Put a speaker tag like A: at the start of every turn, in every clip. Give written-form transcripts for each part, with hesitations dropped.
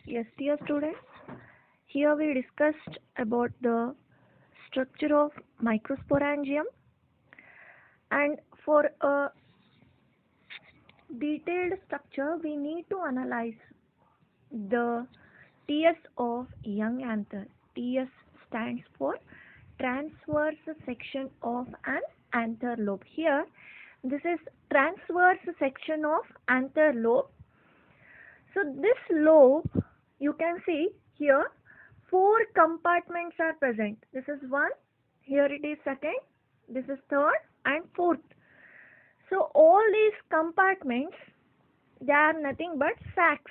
A: Yes, dear students, here we discussed about the structure of microsporangium, and for a detailed structure we need to analyze the TS of young anther. TS stands for transverse section of an anther lobe. Here this is transverse section of anther lobe. So this lobe, you can see here, four compartments are present. This is one, here it is second, this is third and fourth. So all these compartments, they are nothing but sacs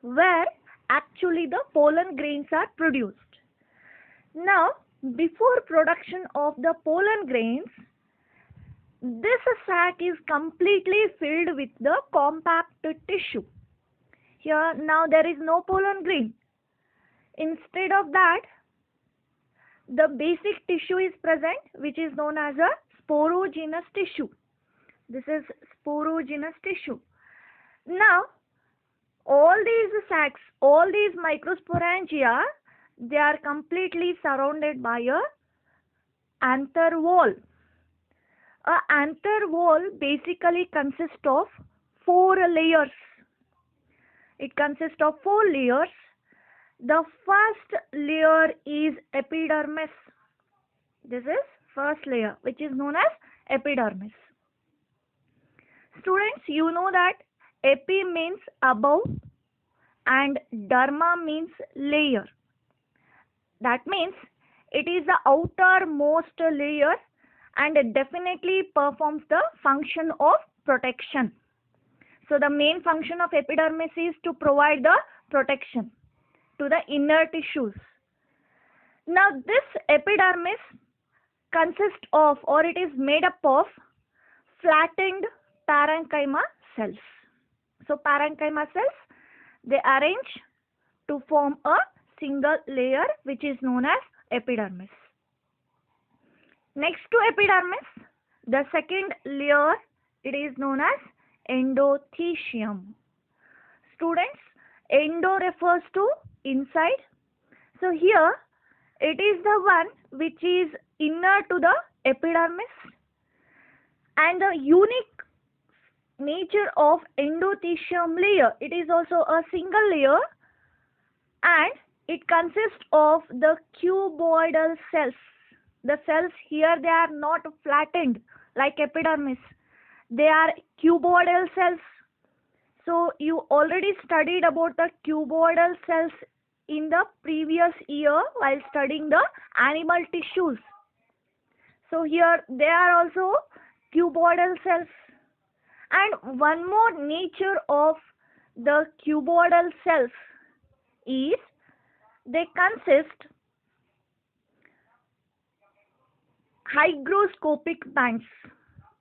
A: where actually the pollen grains are produced. Now, before production of the pollen grains, this sac is completely filled with the compact tissue. Here now there is no pollen grain. Instead of that, the basic tissue is present, which is known as a sporogenous tissue. This is sporogenous tissue. Now, all these sacs, all these microsporangia, they are completely surrounded by a anther wall. A anther wall basically consists of 4 layers. It consists of 4 layers. The first layer is epidermis. This is first layer, which is known as epidermis. Students, you know that epi means above and derma means layer. That means it is the outermost layer and it definitely performs the function of protection. So the main function of epidermis is to provide the protection to the inner tissues. Now this epidermis consists of, or it is made up of, flattened parenchyma cells. So parenchyma cells, they arrange to form a single layer which is known as epidermis. Next to epidermis, the second layer, it is known as endothecium. Students, endo refers to inside. So here it is the one which is inner to the epidermis, and the unique nature of endothecium layer, it is also a single layer and it consists of the cuboidal cells. The cells here, they are not flattened like epidermis. They are cuboidal cells. So you already studied about the cuboidal cells in the previous year while studying the animal tissues. So here they are also cuboidal cells. And one more nature of the cuboidal cells is they consist hygroscopic bands.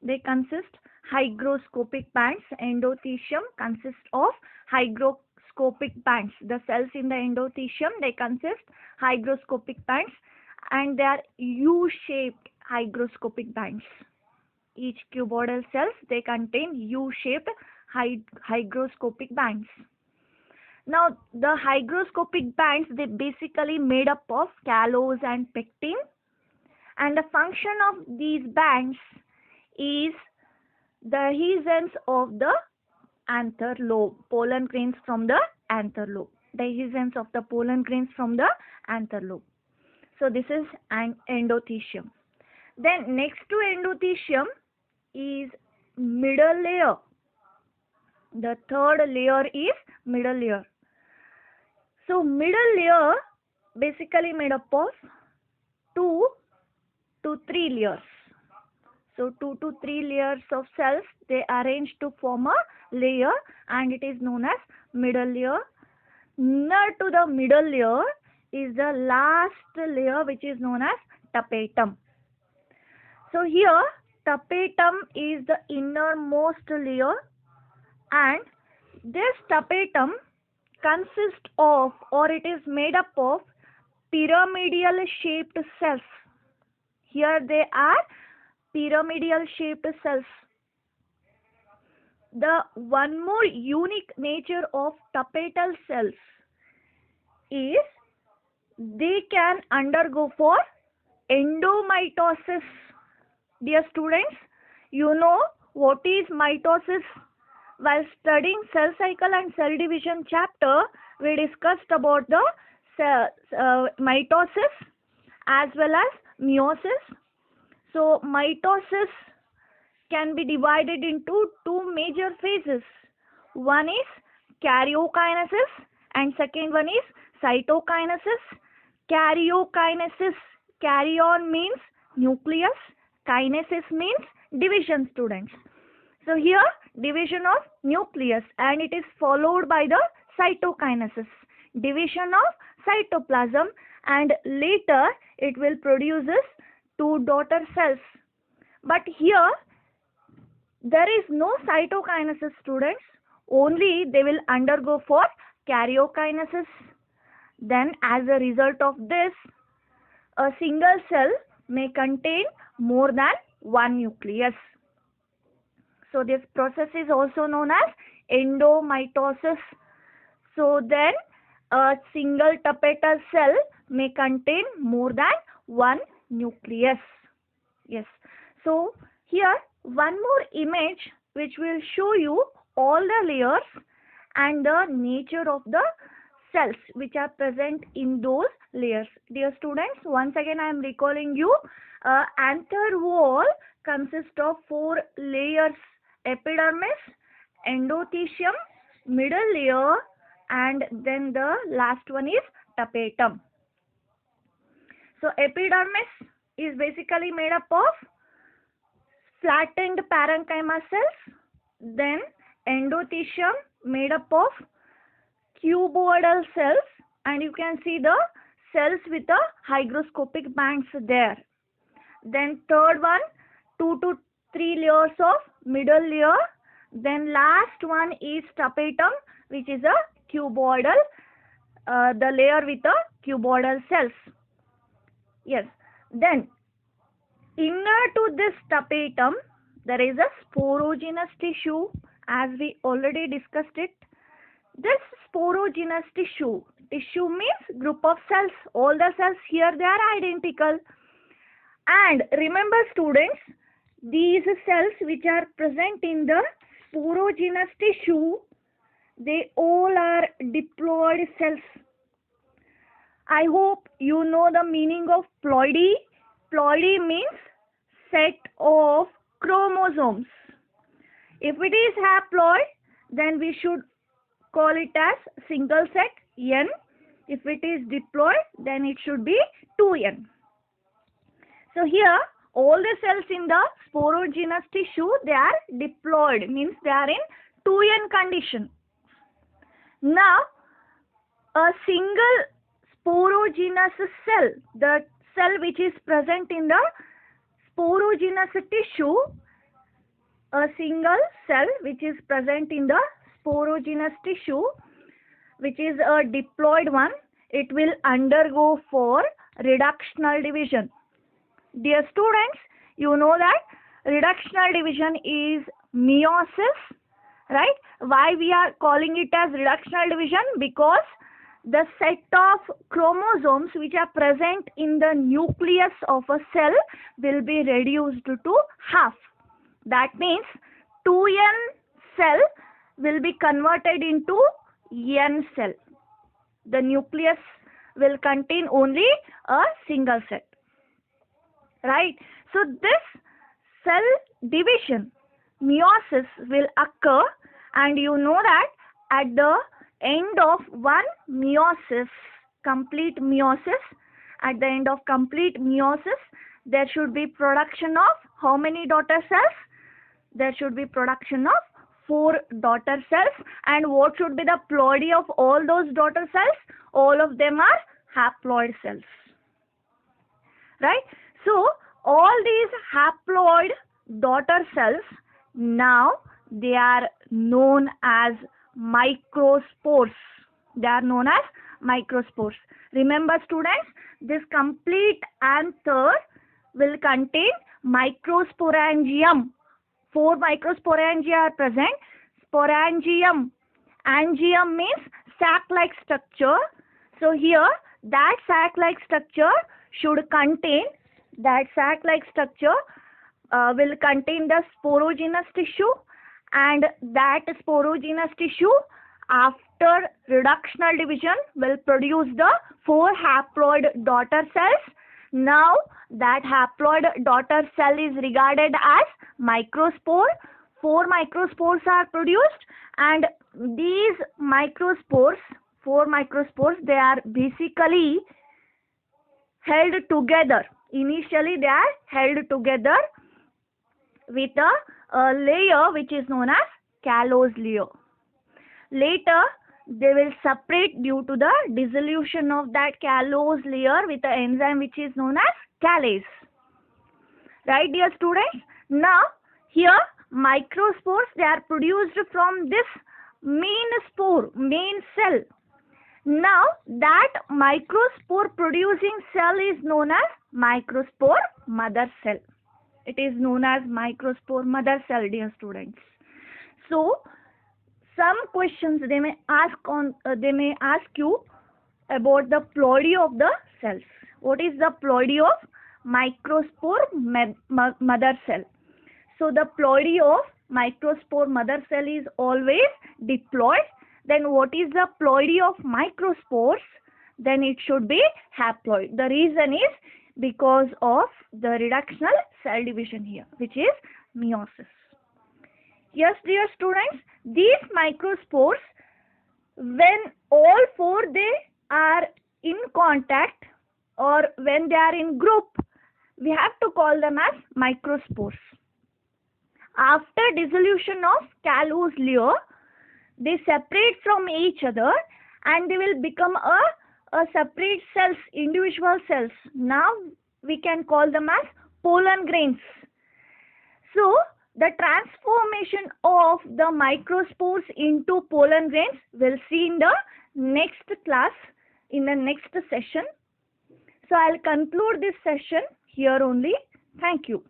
A: They consist hygroscopic bands. Endothecium consists of hygroscopic bands. The cells in the endothecium, they consist hygroscopic bands and they are U-shaped hygroscopic bands. Each cuboidal cells, they contain U-shaped hygroscopic bands. Now the hygroscopic bands, they basically made up of callose and pectin, and the function of these bands is the adhesions of the anther lobe, pollen grains from the anther lobe, the adhesions of the pollen grains from the anther lobe. So this is an endothecium. Then next to endothecium is middle layer. The third layer is middle layer. So middle layer basically made up of 2 to 3 layers. So 2 to 3 layers of cells, they arrange to form a layer and it is known as middle layer. Near to the middle layer is the last layer which is known as tapetum. So here tapetum is the innermost layer and this tapetum consists of, or it is made up of, pyramidal shaped cells. Here they are pyramidal shaped cells. the one more unique nature of tapetal cells is they can undergo for endomitosis. Dear students, you know what is mitosis? While studying cell cycle and cell division chapter, we discussed about the mitosis as well as meiosis. So mitosis can be divided into two major phases. One is karyokinesis and second one is cytokinesis. Karyokinesis, karyon means nucleus, kinesis means division, students. So here division of nucleus, and it is followed by the cytokinesis, division of cytoplasm, and later it will produces two daughter cells. But here there is no cytokinesis, students, only they will undergo for karyokinesis. Then as a result of this, a single cell may contain more than one nucleus. So this process is also known as endomitosis. So then a single tapetal cell may contain more than one nucleus. Yes. So here one more image which will show you all the layers and the nature of the cells which are present in those layers. Dear students, once again I am recalling you, anther wall consists of 4 layers: epidermis, endothelium, middle layer, and then the last one is tapetum. So epidermis is basically made up of flattened parenchyma cells. Then endothelium made up of cuboidal cells, and you can see the cells with the hygroscopic bands there. Then third one, 2 to 3 layers of middle layer. Then last one is tapetum, which is a cuboidal, the layer with the cuboidal cells. Yes. Then inner to this tapetum there is a sporogenous tissue, as we already discussed it. This sporogenous tissue means group of cells. All the cells here, they are identical. And remember students, these cells which are present in the sporogenous tissue, they all are diploid cells. I hope you know the meaning of ploidy. Ploidy means set of chromosomes. If it is haploid, then we should call it as single set, N. If it is diploid, then it should be 2N. So here all the cells in the sporogenous tissue, they are diploid, means they are in 2N condition. Now a single sporogenous cell, the cell which is present in the sporogenous tissue, a single cell which is present in the sporogenous tissue, which is a diploid one, it will undergo for reductional division. Dear students, you know that reductional division is meiosis, right? Why we are calling it as reductional division? Because the set of chromosomes which are present in the nucleus of a cell will be reduced to half. That means 2N cell will be converted into N cell. The nucleus will contain only a single set, right? So this cell division, meiosis, will occur, and you know that at the end of one meiosis, complete meiosis, at the end of complete meiosis, there should be production of how many daughter cells? There should be production of 4 daughter cells. And what should be the ploidy of all those daughter cells? All of them are haploid cells, right? So all these haploid daughter cells, now they are known as microspores. They are known as microspores. Remember students, this complete anther will contain microsporangium. 4 microsporangia are present. sporangium. Angium means sac-like structure. So here that sac-like structure should contain, that sac-like structure will contain the sporogenous tissue, and that sporogenous tissue after reductional division will produce the 4 haploid daughter cells. Now that haploid daughter cell is regarded as microspore. 4 microspores are produced, and these microspores, 4 microspores, they are basically held together. Initially they are held together with a layer which is known as callose layer. Later they will separate due to the dissolution of that callose layer with the enzyme which is known as callase. Right, dear students? Now here microspores, they are produced from this main spore, main cell. Now that microspore producing cell is known as microspore mother cell. It is known as microspore mother cell, dear students. So some questions they may ask you about the ploidy of the cells. What is the ploidy of microspore mother cell? So the ploidy of microspore mother cell is always diploid. Then what is the ploidy of microspores? Then it should be haploid. The reason is because of the reductional cell division here, which is meiosis. Yes, dear students, these microspores, when all 4 they are in contact or when they are in group, we have to call them as microspores. After dissolution of callose layer, they separate from each other and they will become a separate cells, individual cells. Now we can call them as pollen grains. So the transformation of the microspores into pollen grains we'll see in the next class, in the next session. So I'll conclude this session here only. Thank you.